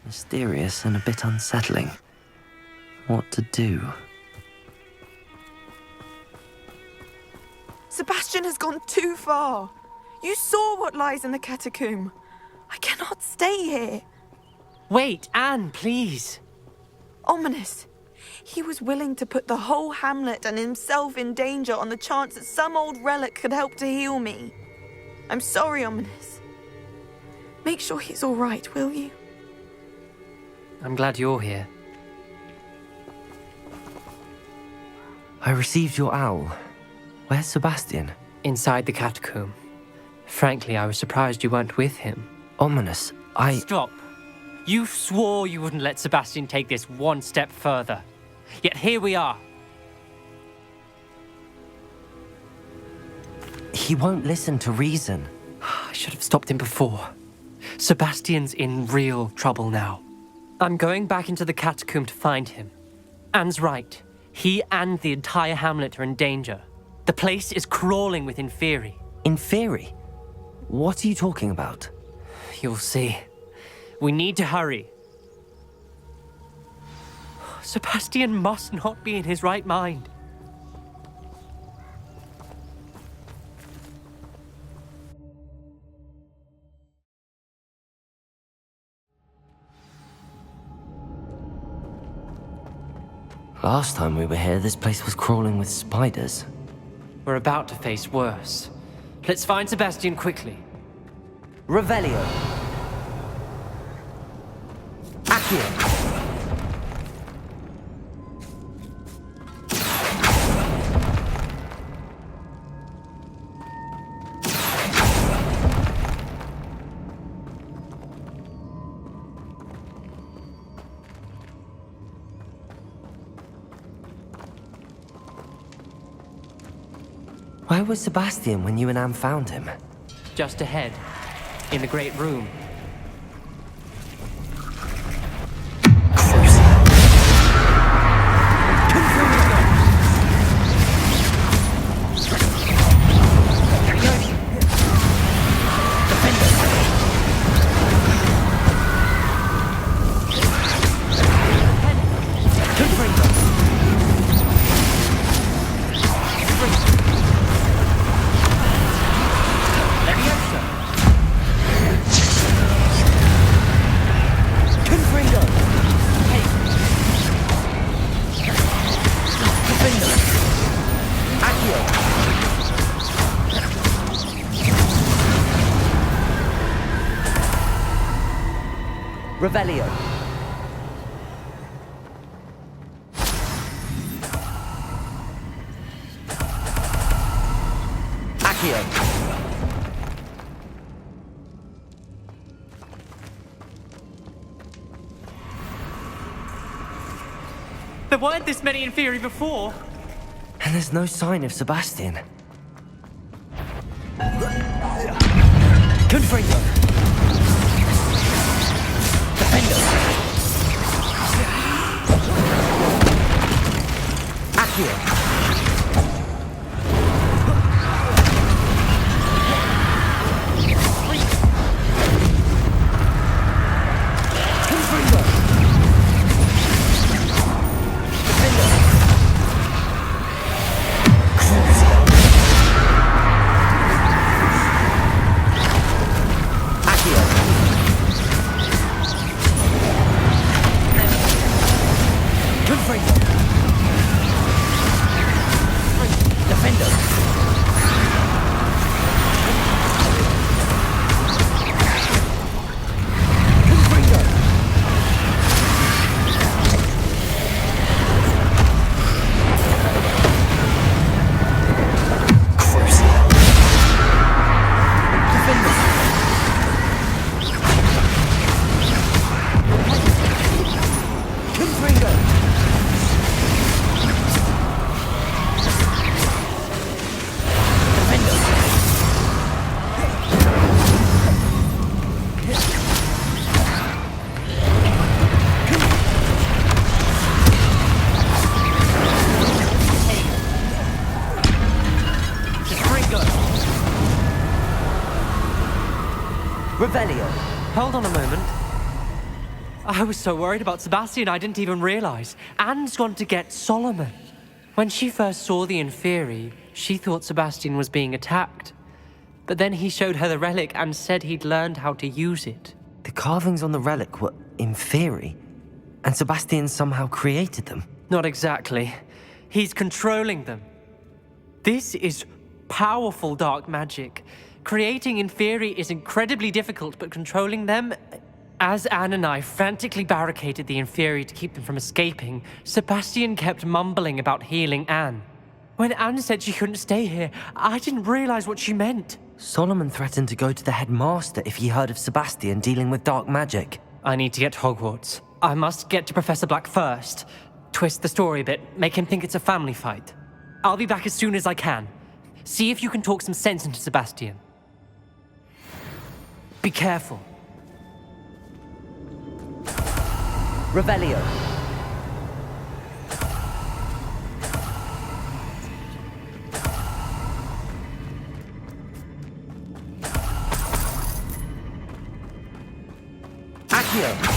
Mysterious and a bit unsettling. What to do? Sebastian has gone too far. You saw what lies in the catacomb. I cannot stay here. Wait, Anne, please. Ominous. He was willing to put the whole hamlet and himself in danger on the chance that some old relic could help to heal me. I'm sorry, Ominous. Make sure he's all right, will you? I'm glad you're here. I received your owl. Where's Sebastian? Inside the catacomb. Frankly, I was surprised you weren't with him. Ominous, Stop. You swore you wouldn't let Sebastian take this one step further. Yet here we are. He won't listen to reason. I should have stopped him before. Sebastian's in real trouble now. I'm going back into the catacomb to find him. Anne's right. He and the entire hamlet are in danger. The place is crawling with Inferi. Inferi? What are you talking about? You'll see. We need to hurry. Sebastian must not be in his right mind. Last time we were here, this place was crawling with spiders. We're about to face worse. Let's find Sebastian quickly. Revelio. Accio. Where was Sebastian when you and Anne found him? Just ahead, in the great room. Revelio. Accio. There weren't this many Inferi before. And there's no sign of Sebastian. Confringo. Accio. Revelio. Hold on a moment. I was so worried about Sebastian I didn't even realize. Anne's gone to get Solomon. When she first saw the Inferi, she thought Sebastian was being attacked. But then he showed her the relic and said he'd learned how to use it. The carvings on the relic were Inferi, and Sebastian somehow created them. Not exactly. He's controlling them. This is powerful dark magic. Creating Inferi is incredibly difficult, but controlling them... As Anne and I frantically barricaded the Inferi to keep them from escaping, Sebastian kept mumbling about healing Anne. When Anne said she couldn't stay here, I didn't realize what she meant. Solomon threatened to go to the headmaster if he heard of Sebastian dealing with dark magic. I need to get to Hogwarts. I must get to Professor Black first. Twist the story a bit, make him think it's a family fight. I'll be back as soon as I can. See if you can talk some sense into Sebastian. Be careful. Revelio. Accio.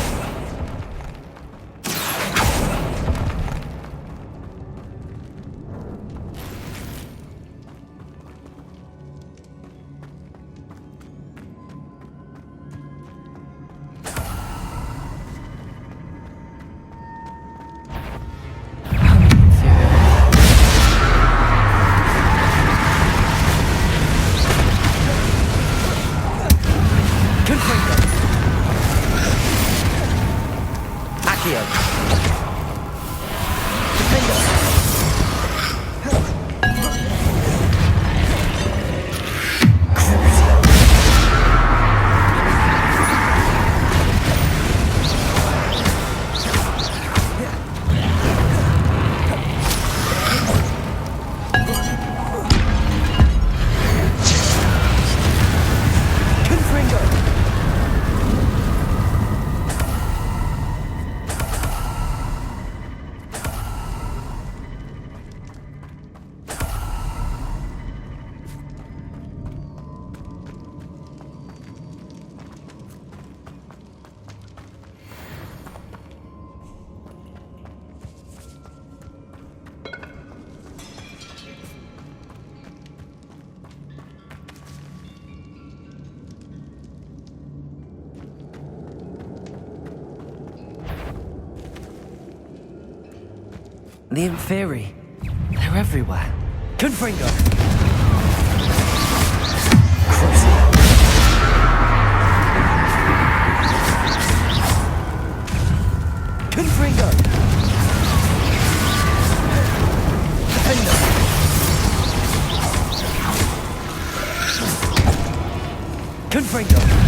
The Inferi. They're everywhere. Confringo! Confringo! Defender! Confringo!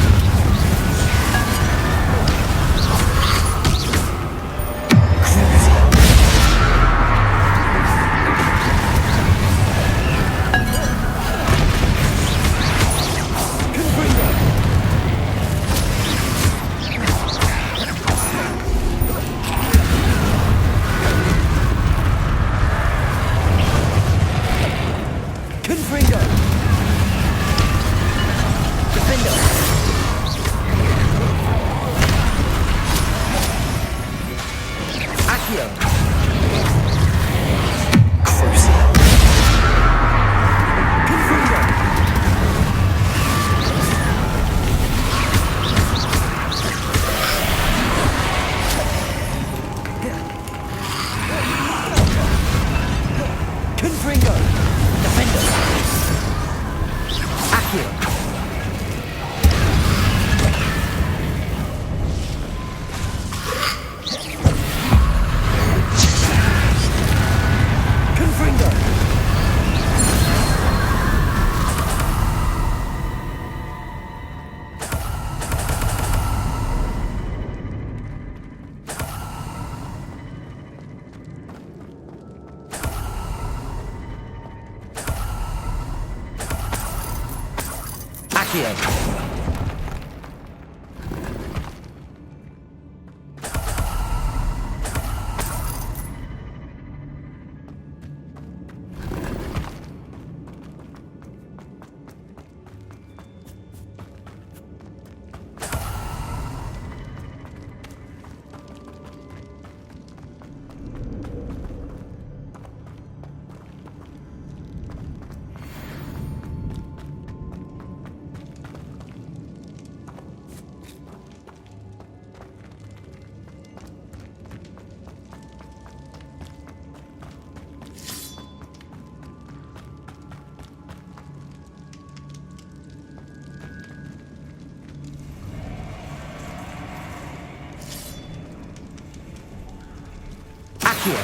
Accio.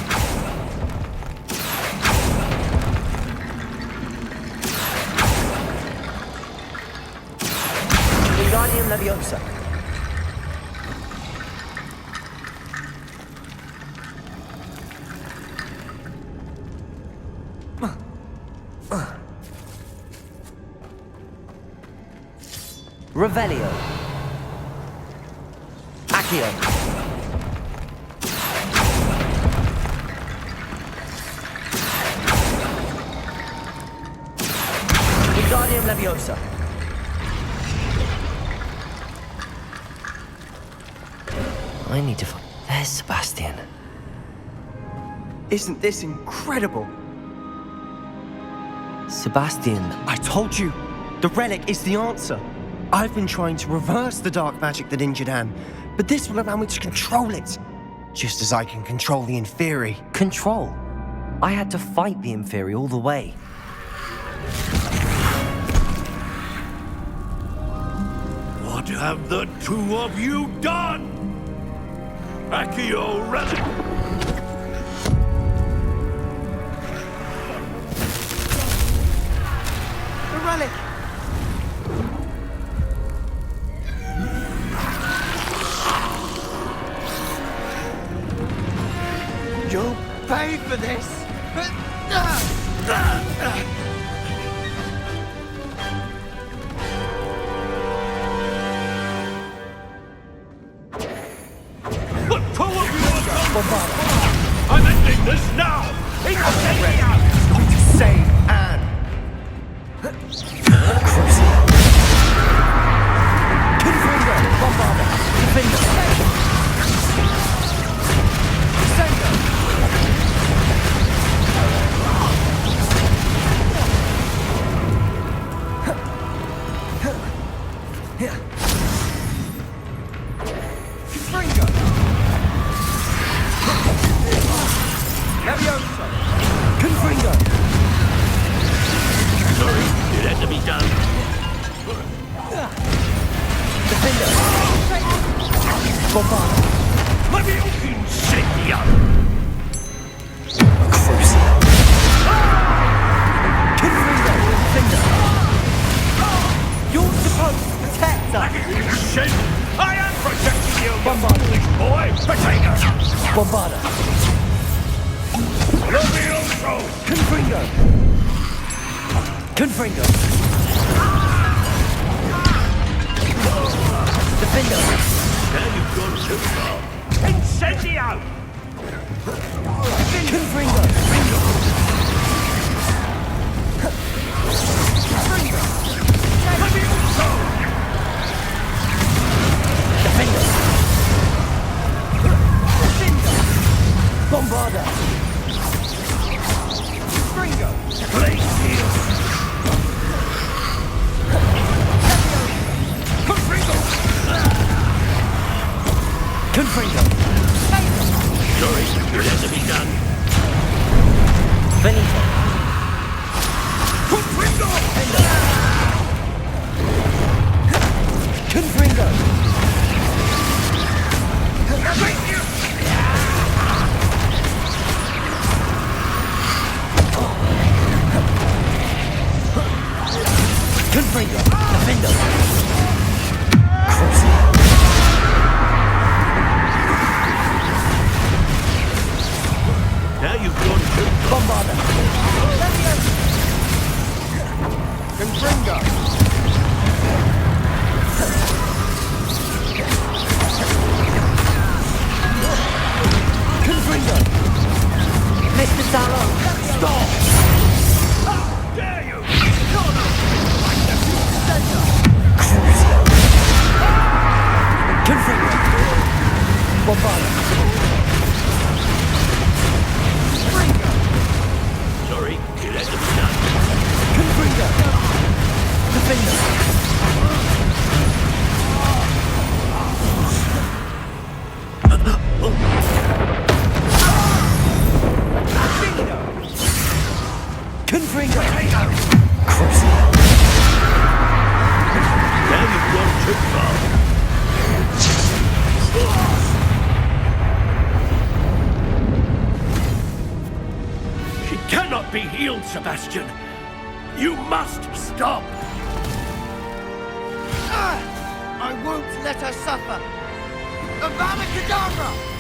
Wingardium Leviosa. Revelio. Accio. Wingardium Leviosa. I need to find... There's Sebastian. Isn't this incredible? Sebastian. I told you, the relic is the answer. I've been trying to reverse the dark magic that injured Anne, but this will allow me to control it. Just as I can control the Inferi. Control. I had to fight the Inferi all the way. What have the two of you done? Accio Relic! The relic! You'll pay for this! The two of you are done! I'm ending this now! Incendio! Going to save Anne! Confringo. Bombarda. Defender. Defender. Confringo! Leviosa! Confringo. Sorry, it had to be done. Defender. Bombarda. Let me incendio! Crucial. Confringo. Defender. You're supposed to protect us. Shit! I am protecting you, you Bombarda. foolish boy! Potato! Bombarda. Levioso! Confringo. Confringo. Defender. Now you've gone too far. Incendio! Confringo. Levioso! Defender. Bombarda. Confringo! Please heal! Confringo. Sorry, it had to be done. Benito. Confringo! Confringo. Thank you! Confringo. Defender. Crucial. Now you've gone too far. Bombarda. Sebastian. You must stop! I won't let her suffer! Avada Kedavra!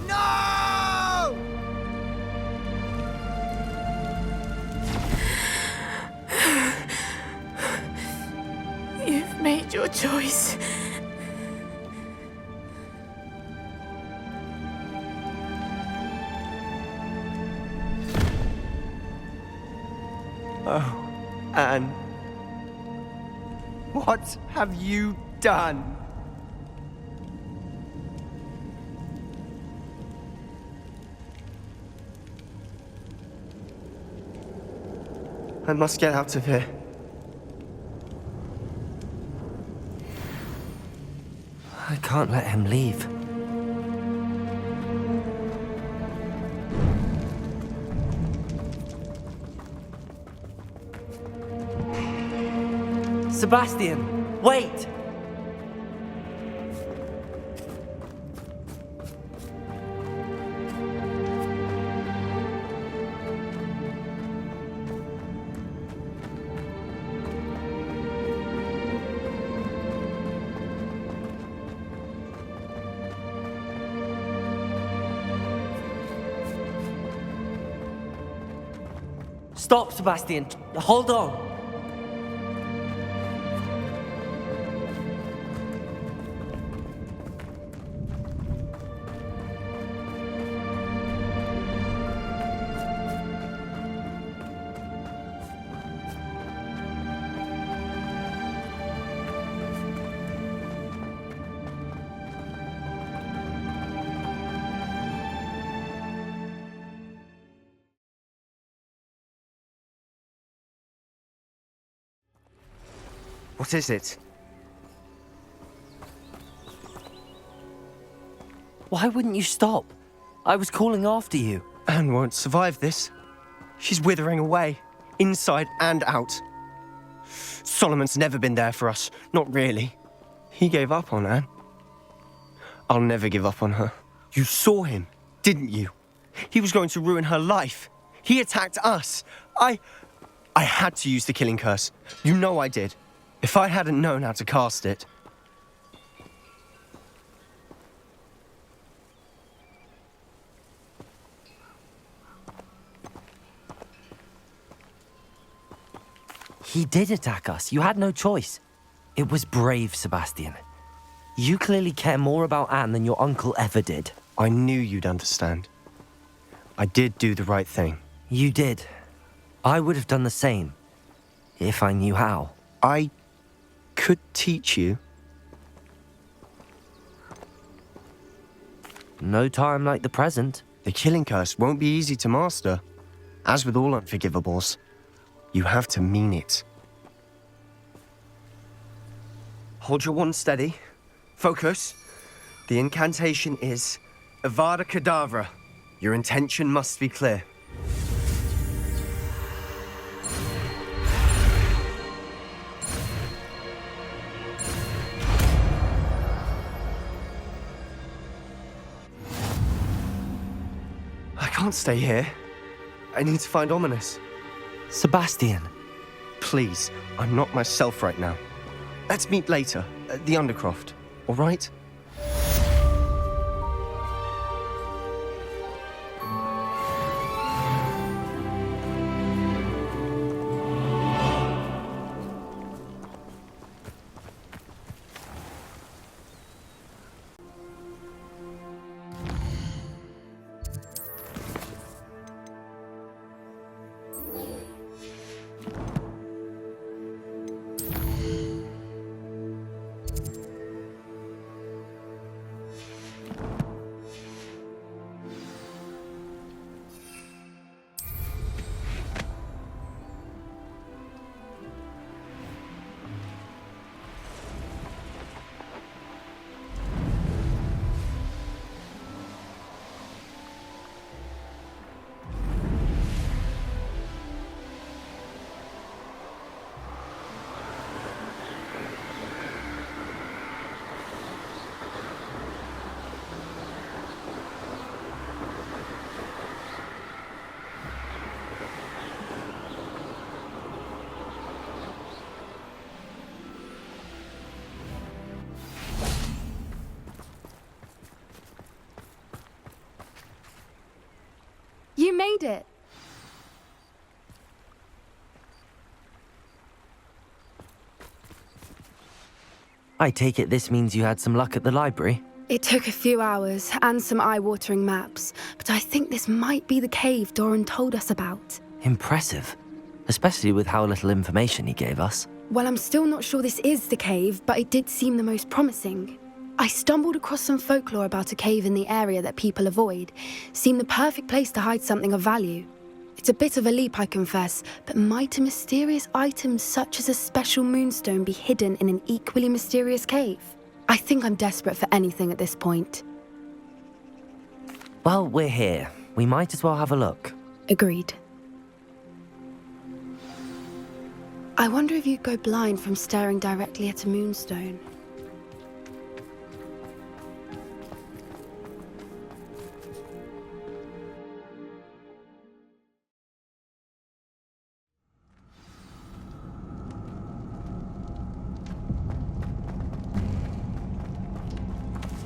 No! You've made your choice. Oh, Anne. What have you done? I must get out of here. I can't let him leave. Sebastian, wait! Stop, Sebastian. Hold on. What is it? Why wouldn't you stop? I was calling after you. Anne won't survive this. She's withering away, inside and out. Solomon's never been there for us, not really. He gave up on Anne. I'll never give up on her. You saw him, didn't you? He was going to ruin her life. He attacked us. I had to use the killing curse. You know I did. If I hadn't known how to cast it... He did attack us. You had no choice. It was brave, Sebastian. You clearly care more about Anne than your uncle ever did. I knew you'd understand. I did do the right thing. You did. I would have done the same, if I knew how. I could teach you. No time like the present. The killing curse won't be easy to master. As with all unforgivables, you have to mean it. Hold your wand steady. Focus. The incantation is Avada Kedavra. Your intention must be clear. I can't stay here. I need to find Ominous. Sebastian. Please, I'm not myself right now. Let's meet later, at the Undercroft, all right? made it. I take it this means you had some luck at the library? It took a few hours and some eye-watering maps, but I think this might be the cave Doran told us about. Impressive. Especially with how little information he gave us. Well, I'm still not sure this is the cave, but it did seem the most promising. I stumbled across some folklore about a cave in the area that people avoid. Seemed the perfect place to hide something of value. It's a bit of a leap, I confess, but might a mysterious item such as a special moonstone be hidden in an equally mysterious cave? I think I'm desperate for anything at this point. Well, we're here. We might as well have a look. Agreed. I wonder if you'd go blind from staring directly at a moonstone.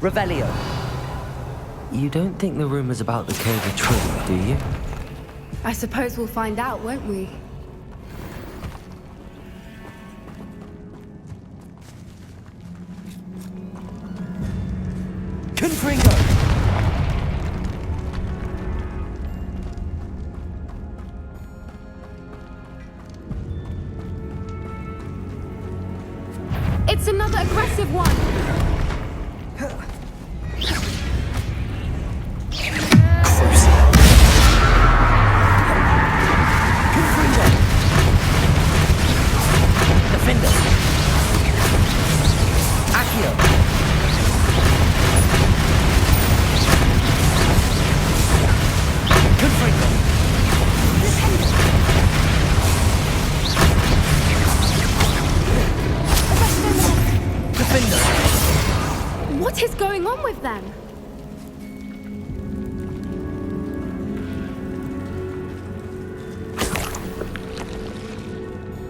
Revelio. You don't think the rumors about the cave are true, do you? I suppose we'll find out, won't we? Confringo! It's another aggressive one! What is going on with them?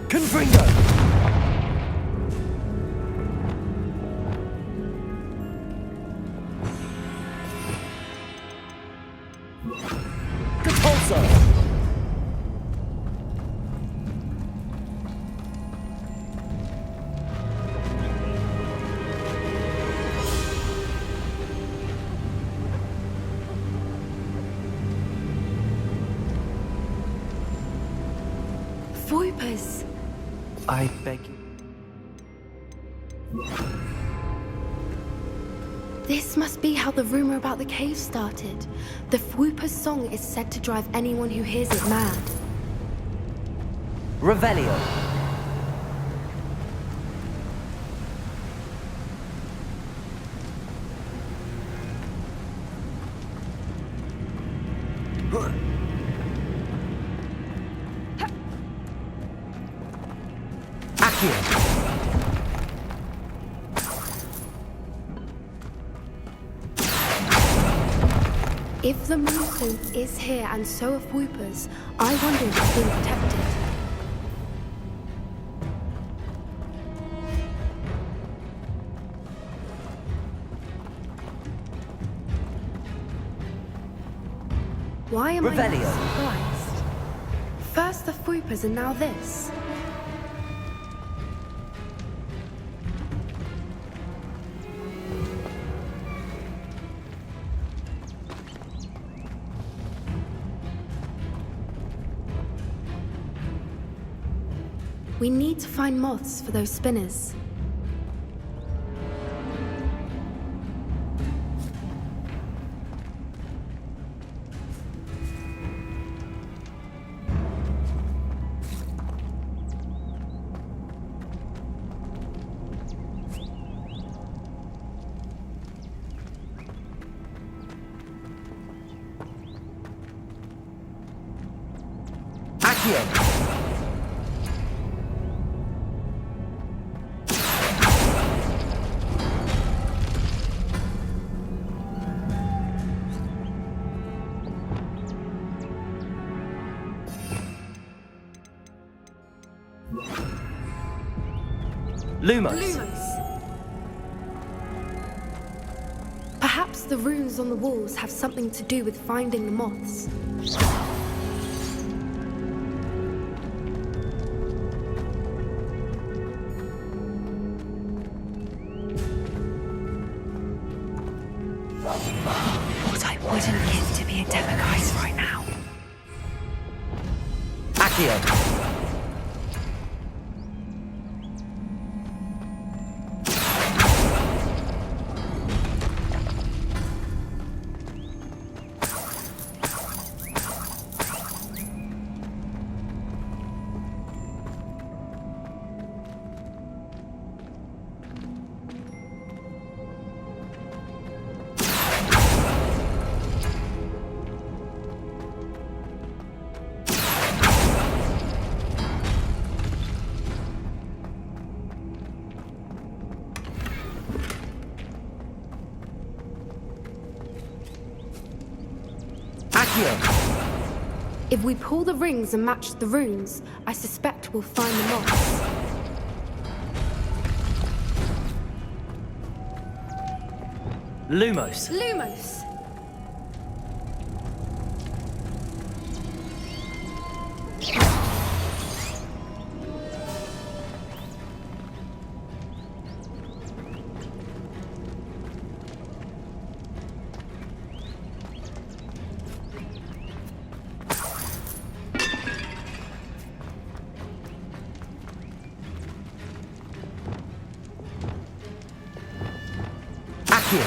Confringo! Voipers. I beg you. This must be how the rumor about the cave started. The Fwooper's song is said to drive anyone who hears it mad. Revelio. If the moonstone is here and so are Fwoopers, I wonder if it's being protected. Why am I not surprised? First the Fwoopers and now this. We need to find moths for those spinners. Lumos. Perhaps the runes on the walls have something to do with finding the moths. Accio. If we pull the rings and match the runes, I suspect we'll find the moss. Lumos. Lumos! Accio.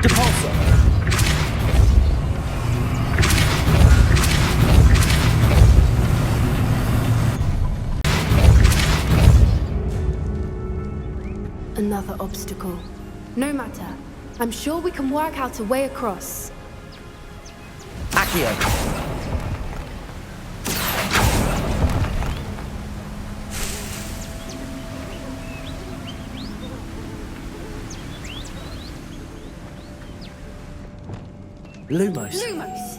Depulso. Another obstacle. No matter. I'm sure we can work out a way across. Accio. Lumos. Lumos!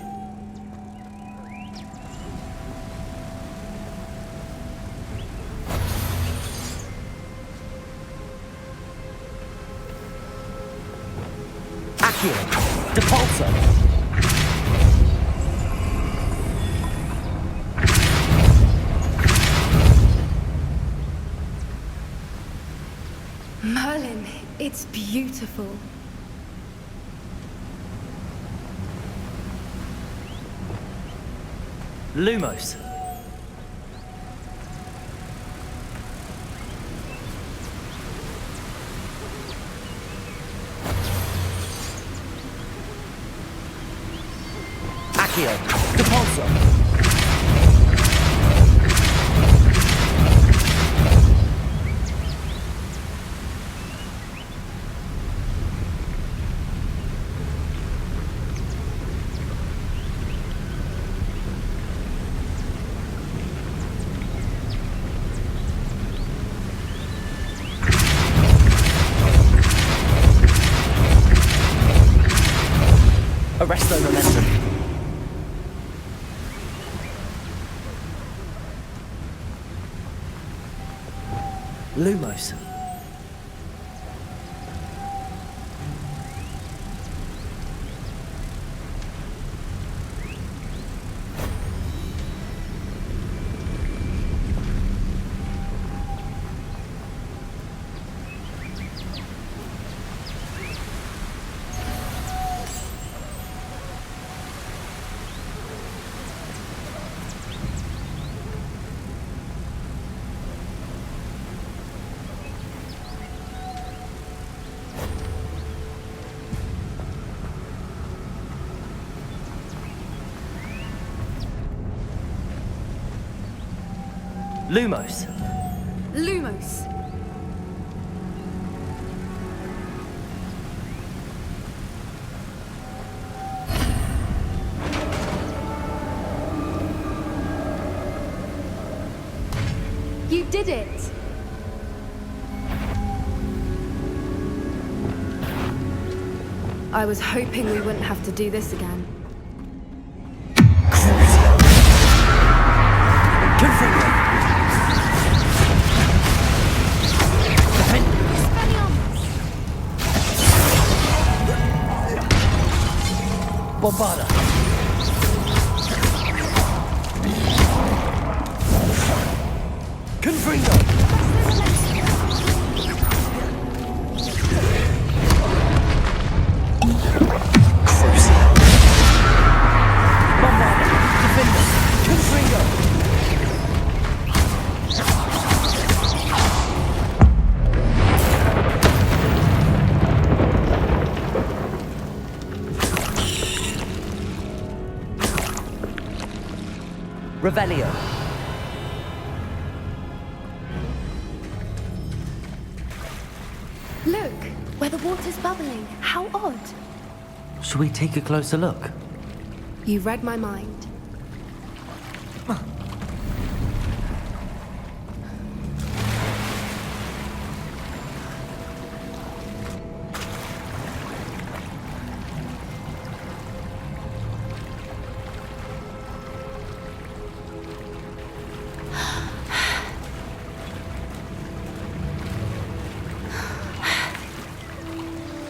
Accio. Depulso. Merlin, it's beautiful. Lumos. Accio. Depulso. Arresto momentum. Lumos. Lumos. Lumos! You did it! I was hoping we wouldn't have to do this again. Avada. Revelio. Look, where the water's bubbling. How odd. Should we take a closer look? You read my mind.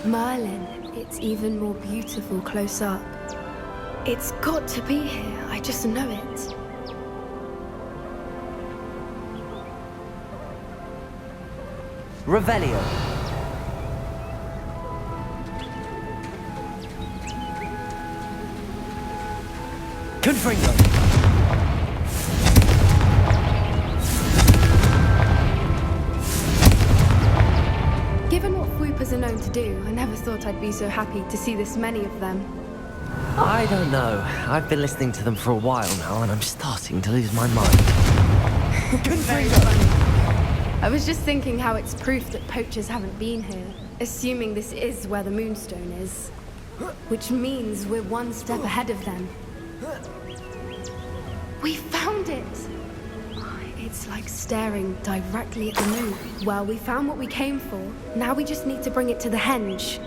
Merlin, it's even more beautiful close up. It's got to be here, I just know it. Revelio. Confringo. Given what Whoopers are known to do, I never thought I'd be so happy to see this many of them. I don't know. I've been listening to them for a while now, and I'm starting to lose my mind. Very funny. I was just thinking how it's proof that poachers haven't been here, assuming this is where the Moonstone is. Which means we're one step ahead of them. We found it! It's like staring directly at the moon. Well, we found what we came for. Now we just need to bring it to the henge.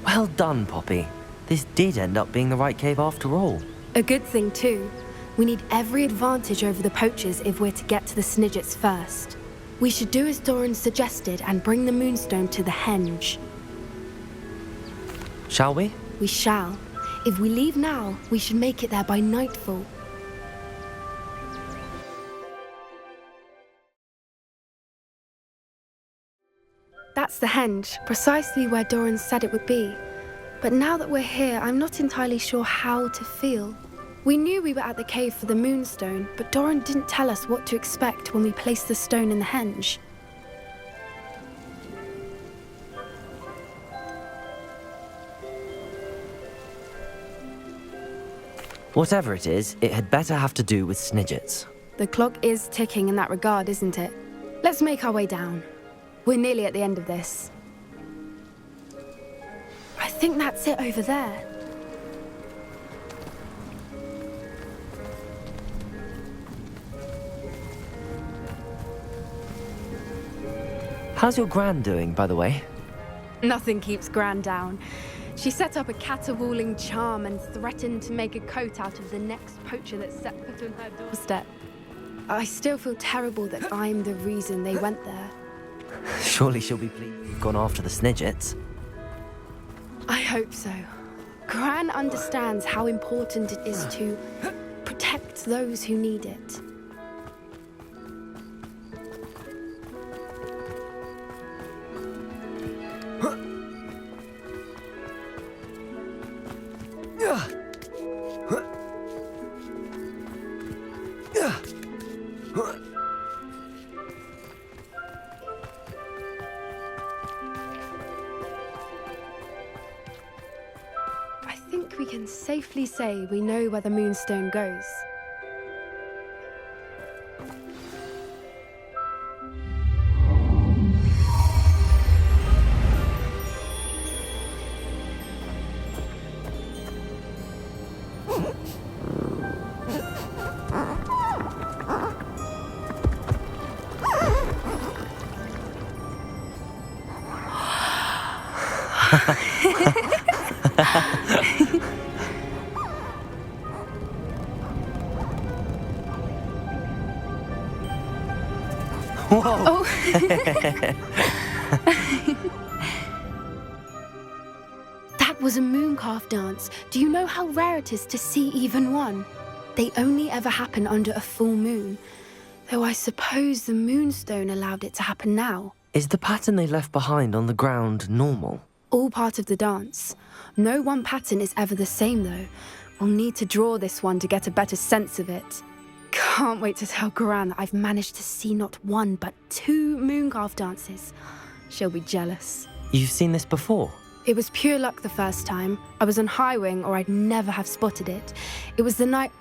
Well done, Poppy. This did end up being the right cave after all. A good thing, too. We need every advantage over the poachers if we're to get to the Snidgets first. We should do as Doran suggested and bring the Moonstone to the henge. Shall we? We shall. If we leave now, we should make it there by nightfall. That's the henge, precisely where Doran said it would be. But now that we're here, I'm not entirely sure how to feel. We knew we were at the cave for the Moonstone, but Doran didn't tell us what to expect when we placed the stone in the henge. Whatever it is, it had better have to do with Snidgets. The clock is ticking in that regard, isn't it? Let's make our way down. We're nearly at the end of this. I think that's it over there. How's your gran doing, by the way? Nothing keeps Gran down. She set up a caterwauling charm and threatened to make a coat out of the next poacher that set foot on her doorstep. I still feel terrible that I'm the reason they went there. Surely she'll be pleased you've gone after the Snidgets. I hope so. Gran understands how important it is to protect those who need it. I think we can safely say we know where the Moonstone goes. Whoa! That was a mooncalf dance. Do you know how rare it is to see even one? They only ever happen under a full moon. Though I suppose the Moonstone allowed it to happen now. Is the pattern they left behind on the ground normal? All part of the dance. No one pattern is ever the same, though. We'll need to draw this one to get a better sense of it. Can't wait to tell Gran that I've managed to see not one, but 2 Mooncarve dances. She'll be jealous. You've seen this before? It was pure luck the first time. I was on Highwing, or I'd never have spotted it. It was the night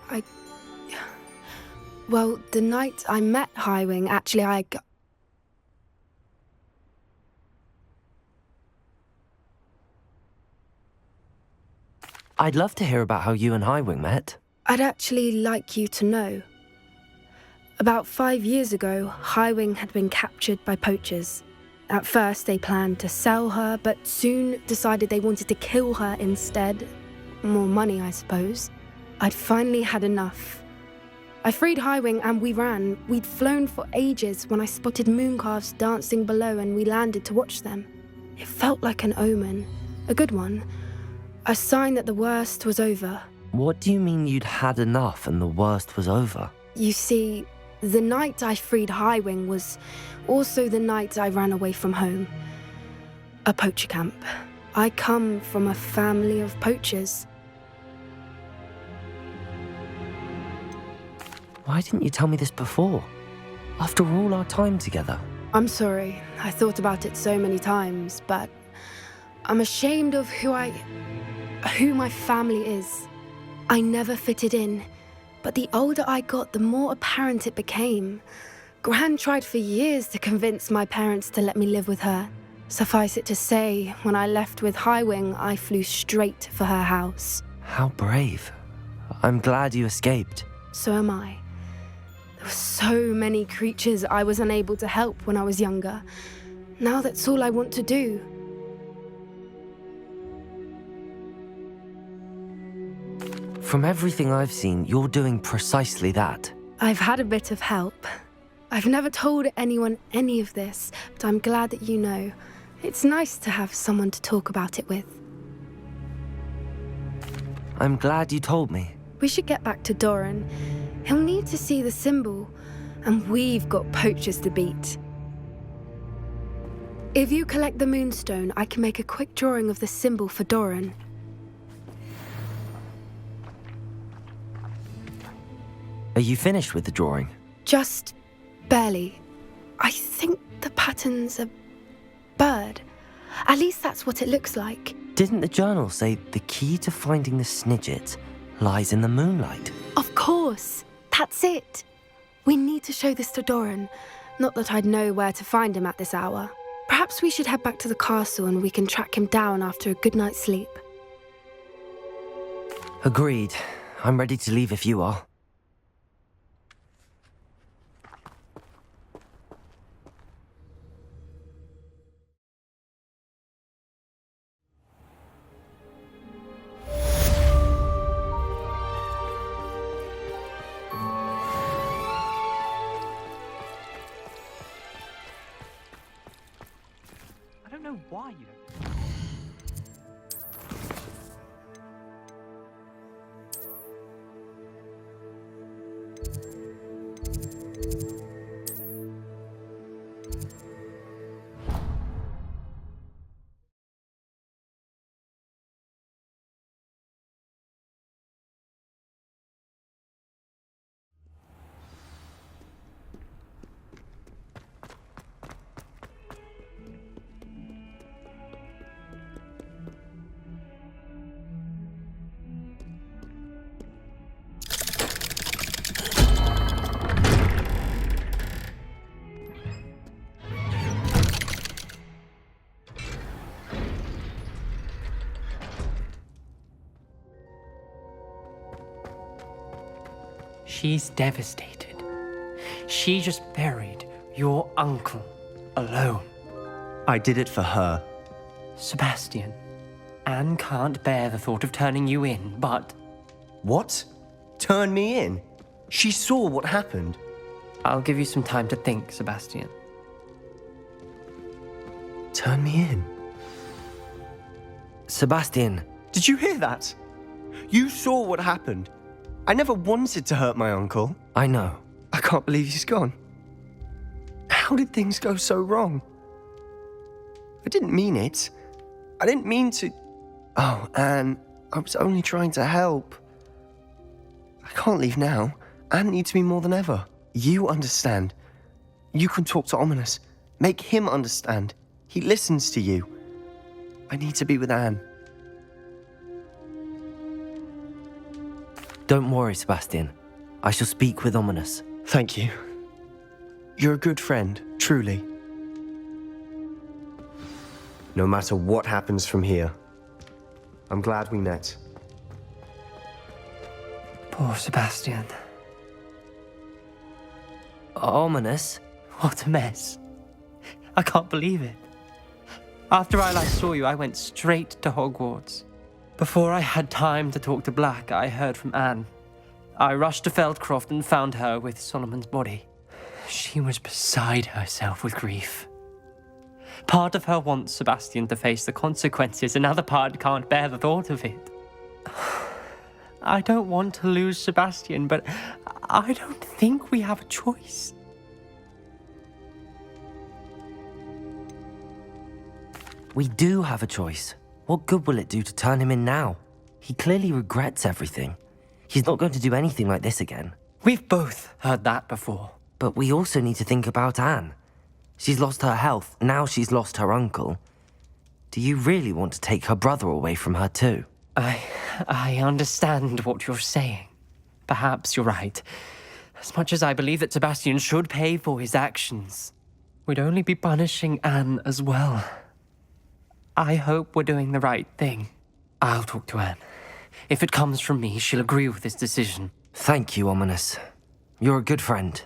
Well, the night I met Highwing, actually, I'd love to hear about how you and Highwing met. I'd actually like you to know. About 5 years ago, Highwing had been captured by poachers. At first, they planned to sell her, but soon decided they wanted to kill her instead. More money, I suppose. I'd finally had enough. I freed Highwing and we ran. We'd flown for ages when I spotted Mooncarves dancing below and we landed to watch them. It felt like an omen. A good one. A sign that the worst was over. What do you mean you'd had enough and the worst was over? You see, the night I freed Highwing was also the night I ran away from home. A poacher camp. I come from a family of poachers. Why didn't you tell me this before? After all our time together. I'm sorry. I thought about it so many times, but I'm ashamed of who my family is. I never fitted in, but the older I got, the more apparent it became. Gran tried for years to convince my parents to let me live with her. Suffice it to say, when I left with Highwing, I flew straight for her house. How brave. I'm glad you escaped. So am I. There were so many creatures I was unable to help when I was younger. Now that's all I want to do. From everything I've seen, you're doing precisely that. I've had a bit of help. I've never told anyone any of this, but I'm glad that you know. It's nice to have someone to talk about it with. I'm glad you told me. We should get back to Doran. He'll need to see the symbol, and we've got poachers to beat. If you collect the Moonstone, I can make a quick drawing of the symbol for Doran. Are you finished with the drawing? Just barely. I think the pattern's a bird. At least that's what it looks like. Didn't the journal say the key to finding the Snidget lies in the moonlight? Of course. That's it. We need to show this to Doran. Not that I'd know where to find him at this hour. Perhaps we should head back to the castle and we can track him down after a good night's sleep. Agreed. I'm ready to leave if you are. I don't know why you don't. She's devastated. She just buried your uncle alone. I did it for her. Sebastian, Anne can't bear the thought of turning you in, but What? Turn me in? She saw what happened. I'll give you some time to think, Sebastian. Turn me in? Sebastian, Did you hear that? You saw what happened. I never wanted to hurt my uncle. I know. I I can't believe he's gone. How did things go so wrong? I didn't mean it. I didn't mean to... Oh, Anne, I was only trying to help. I can't leave now. Anne needs me more than ever. You understand. You can talk to Ominous. Make him understand. He listens to you. I need to be with Anne. Don't worry, Sebastian. I shall speak with Ominous. Thank you. You're a good friend, truly. No matter what happens from here, I'm glad we met. Poor Sebastian. Ominous? What a mess. I can't believe it. After I last saw you, I went straight to Hogwarts. Before I had time to talk to Black, I heard from Anne. I rushed to Feldcroft and found her with Solomon's body. She was beside herself with grief. Part of her wants Sebastian to face the consequences, another part can't bear the thought of it. I don't want to lose Sebastian, but I don't think we have a choice. We do have a choice. What good will it do to turn him in now? He clearly regrets everything. He's not going to do anything like this again. We've both heard that before. But we also need to think about Anne. She's lost her health, now she's lost her uncle. Do you really want to take her brother away from her too? I understand what you're saying. Perhaps you're right. As much as I believe that Sebastian should pay for his actions, we'd only be punishing Anne as well. I hope we're doing the right thing. I'll talk to Anne. If it comes from me, she'll agree with this decision. Thank you, Ominous. You're a good friend.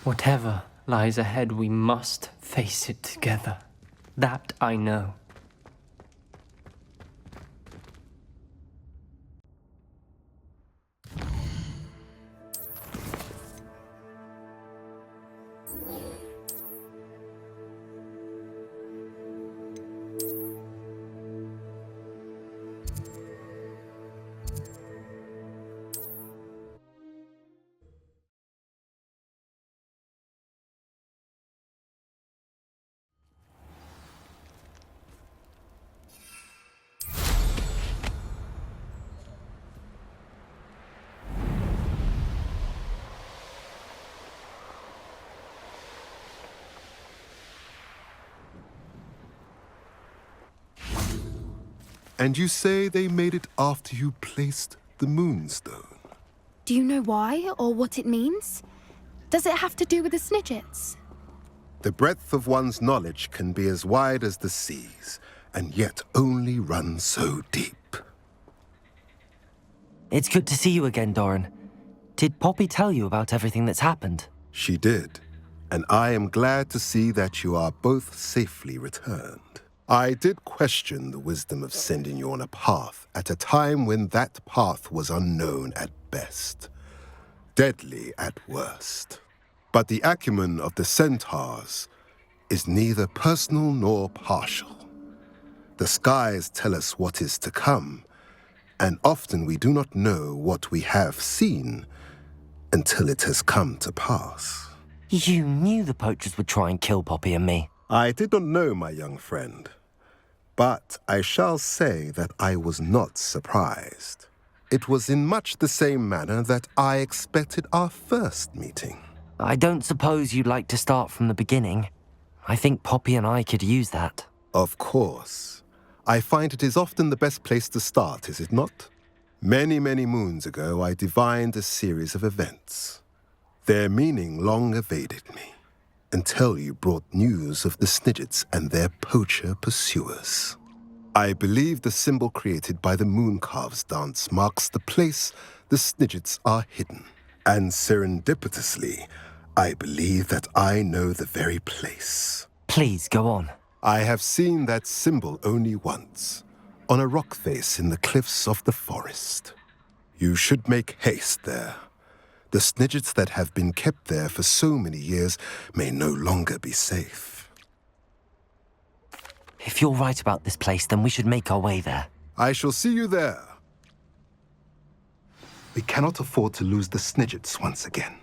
Whatever lies ahead, we must face it together. That I know. And you say they made it after you placed the Moonstone? Do you know why or what it means? Does it have to do with the Snidgets? The breadth of one's knowledge can be as wide as the seas, and yet only run so deep. It's good to see you again, Doran. Did Poppy tell you about everything that's happened? She did, and I am glad to see that you are both safely returned. I did question the wisdom of sending you on a path at a time when that path was unknown at best, deadly at worst. But the acumen of the centaurs is neither personal nor partial. The skies tell us what is to come, and often we do not know what we have seen until it has come to pass. You knew the poachers would try and kill Poppy and me. I did not know, my young friend, but I shall say that I was not surprised. It was in much the same manner that I expected our first meeting. I don't suppose you'd like to start from the beginning. I think Poppy and I could use that. Of course. I find it is often the best place to start, is it not? Many, many moons ago, I divined a series of events. Their meaning long evaded me, until you brought news of the Snidgets and their poacher pursuers. I believe the symbol created by the Mooncalves dance marks the place the Snidgets are hidden. And serendipitously, I believe that I know the very place. Please, go on. I have seen that symbol only once, on a rock face in the cliffs of the forest. You should make haste there. The Snidgets that have been kept there for so many years may no longer be safe. If you're right about this place, then we should make our way there. I shall see you there. We cannot afford to lose the Snidgets once again.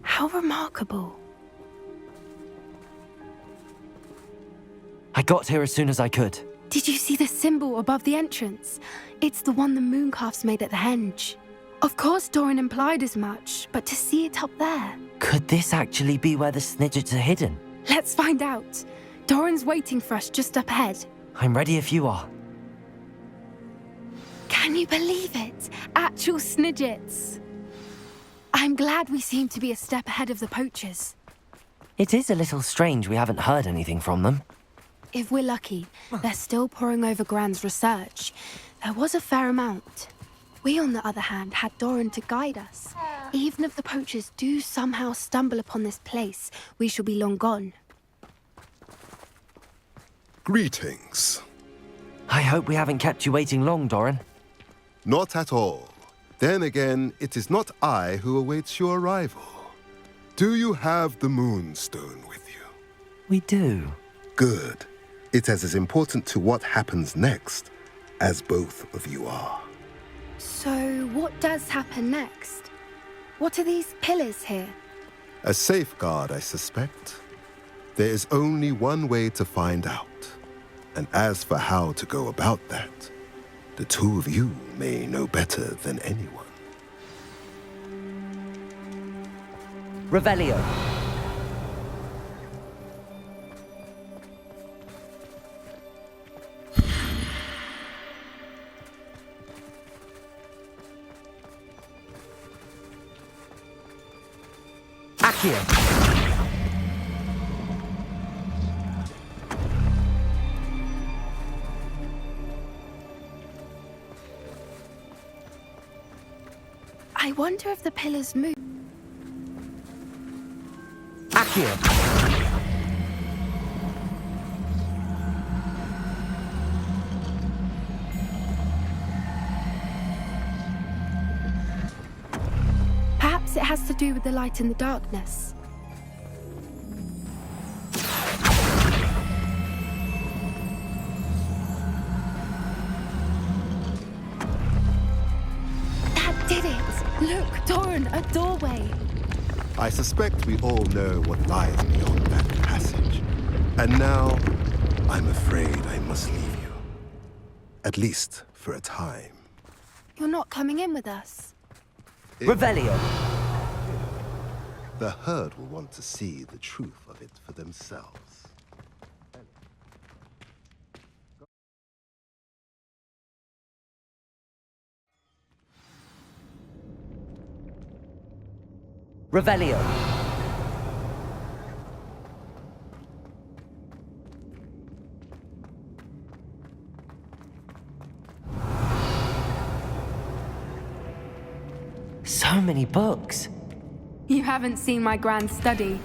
How remarkable. I got here as soon as I could. Did you see the symbol above the entrance? It's the one the mooncalfs made at the henge. Of course Doran implied as much, but to see it up there... Could this actually be where the Snidgets are hidden? Let's find out. Doran's waiting for us just up ahead. I'm ready if you are. Can you believe it? Actual Snidgets. I'm glad we seem to be a step ahead of the poachers. It is a little strange we haven't heard anything from them. If we're lucky, they're still poring over Gran's research. There was a fair amount. We, on the other hand, had Doran to guide us. Even if the poachers do somehow stumble upon this place, we shall be long gone. Greetings. I hope we haven't kept you waiting long, Doran. Not at all. Then again, it is not I who awaits your arrival. Do you have the Moonstone with you? We do. Good. It is as important to what happens next as both of you are. So, what does happen next? What are these pillars here? A safeguard, I suspect. There is only one way to find out. And as for how to go about that, the two of you may know better than anyone. Revelio. Accio. I wonder if the pillars move. Accio. Perhaps it has to do with the light in the darkness. That did it! Look, Doran, a doorway. I suspect we all know what lies beyond that passage. And now, I'm afraid I must leave you. At least for a time. You're not coming in with us. Revelio. The herd will want to see the truth of it for themselves. Revelio. So many books. You haven't seen my grand study.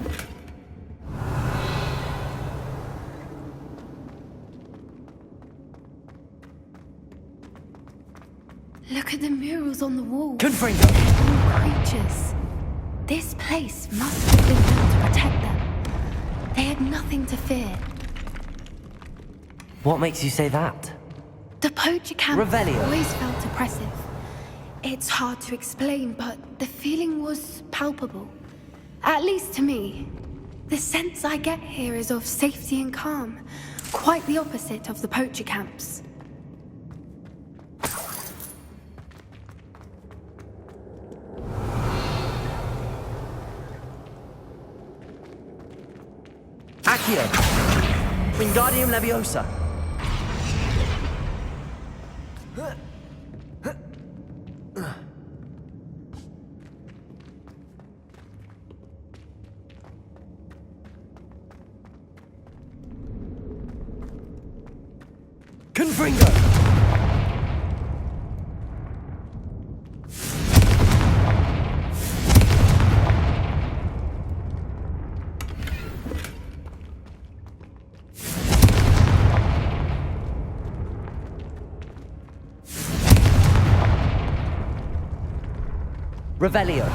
Look at the murals on the wall. Confringo. Creatures. This place must have been built to protect them. They had nothing to fear. What makes you say that? The poacher camp Revelio. always felt oppressive. It's hard to explain, but the feeling was palpable. At least to me. The sense I get here is of safety and calm. Quite the opposite of the poacher camps. Accio. Wingardium Leviosa. Confringo! Revelio.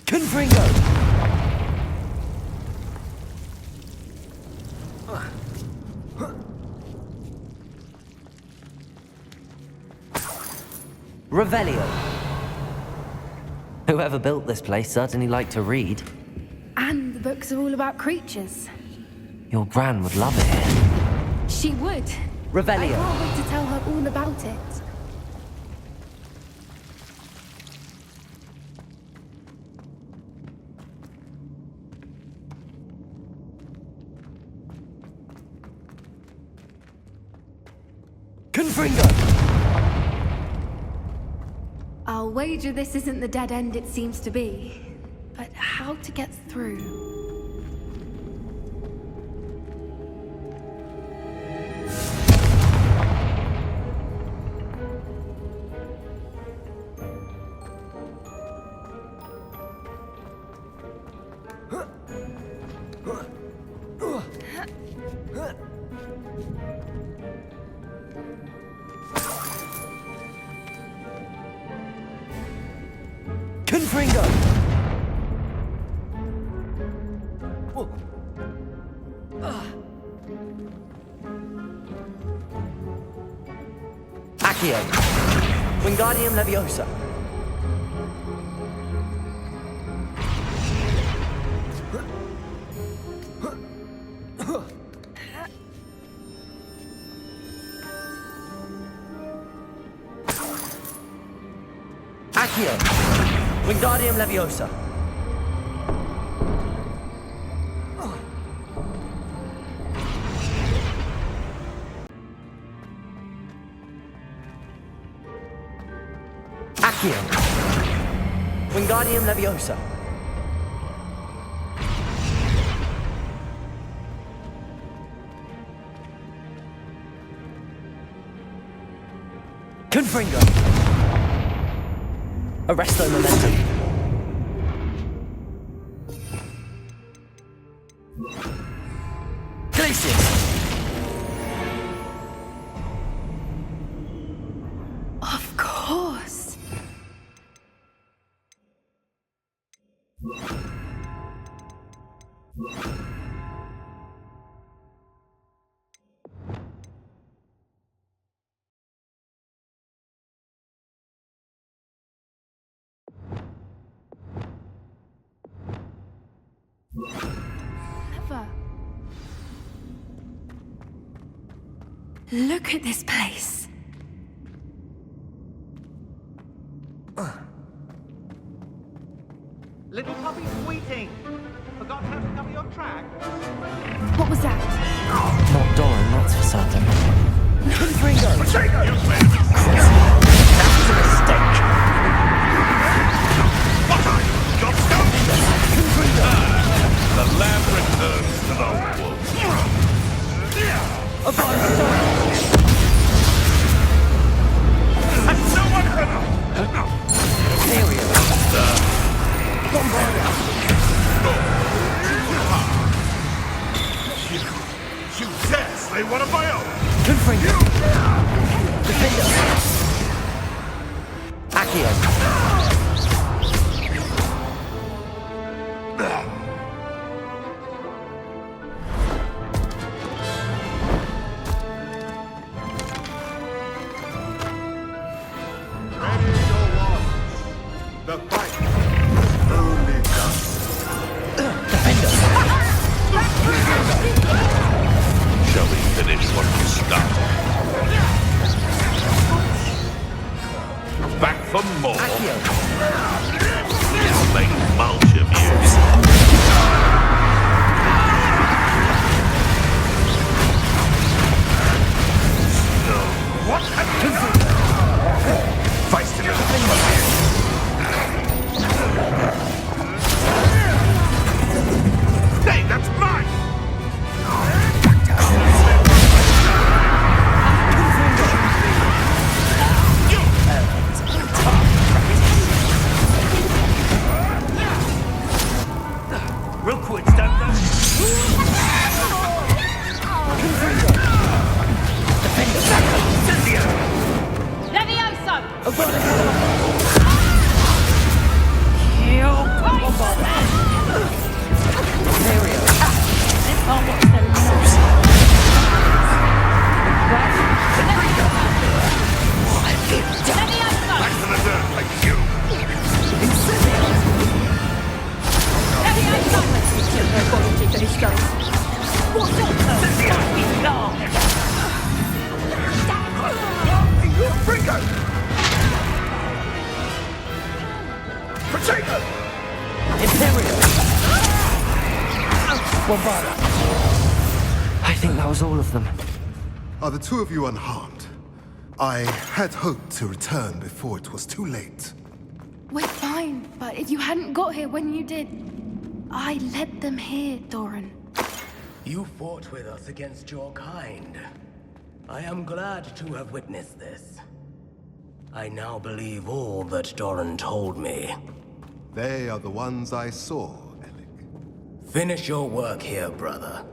Confringo. Revelio. Whoever built this place certainly liked to read. And the books are all about creatures. Your gran would love it here. She would. Revelio. I can't wait to tell her all about it. Confringo! I'll wager this isn't the dead end it seems to be. But how to get through? Confringo! Accio. Wingardium Leviosa. Accio. Wingardium Leviosa. Accio. Wingardium Leviosa. Confringo. Arresto Momentum. Glacius. Of course. Clever. Look at this place. Little puppy squeating. Forgot how to cover your track. What was that? Not Doran, that's for certain. Confringo! You made a That's a mistake! What are you, Gobstone? The lamb returns to the wolf. Avada Stone! And no one can... Stereo! Bombardier! You dare slay one of my own! Confringo! Defender! Accio! Ready your wands. The fight is only Defender! Shall we finish what we started? Back for more. Accio! It'll make mulch of you. What have you done? Feist in the I think that was all of them. Are the two of you unharmed? I had hoped to return before it was too late. We're fine, but if you hadn't got here when you did, I led them here, Doran. You fought with us against your kind. I am glad to have witnessed this. I now believe all that Doran told me. They are the ones I saw, Alec. Finish your work here, brother.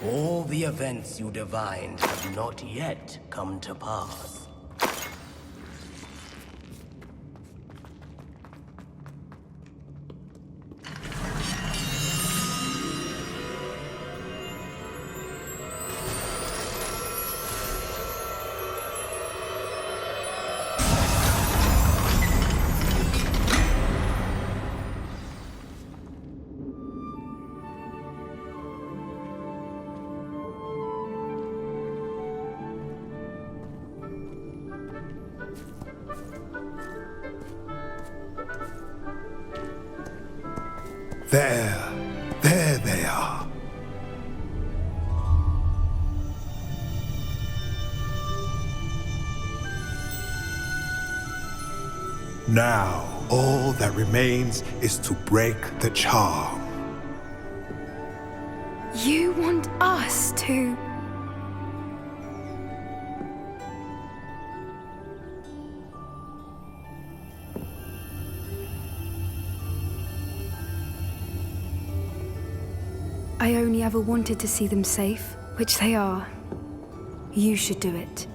All the events you divined have not yet come to pass. There they are. Now, all that remains is to break the charm. You want us to... I only ever wanted to see them safe, which they are. You should do it.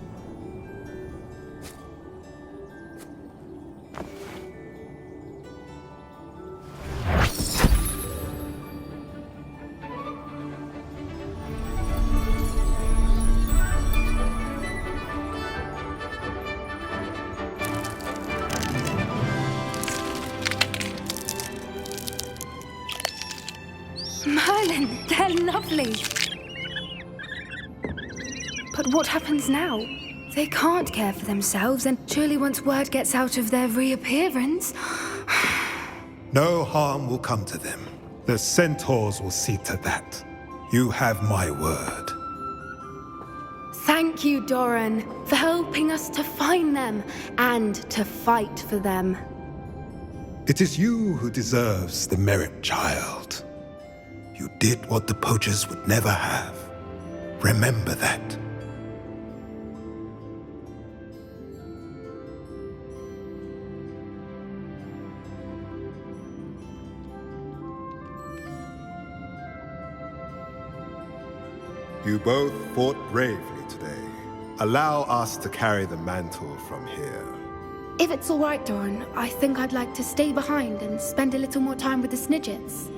Merlin, they're lovely. But what happens now? They can't care for themselves, and surely once word gets out of their reappearance... No harm will come to them. The centaurs will see to that. You have my word. Thank you, Doran, for helping us to find them and to fight for them. It is you who deserves the merit, child. You did what the poachers would never have. Remember that. You both fought bravely today. Allow us to carry the mantle from here. If it's all right, Doran, I think I'd like to stay behind and spend a little more time with the Snidgets.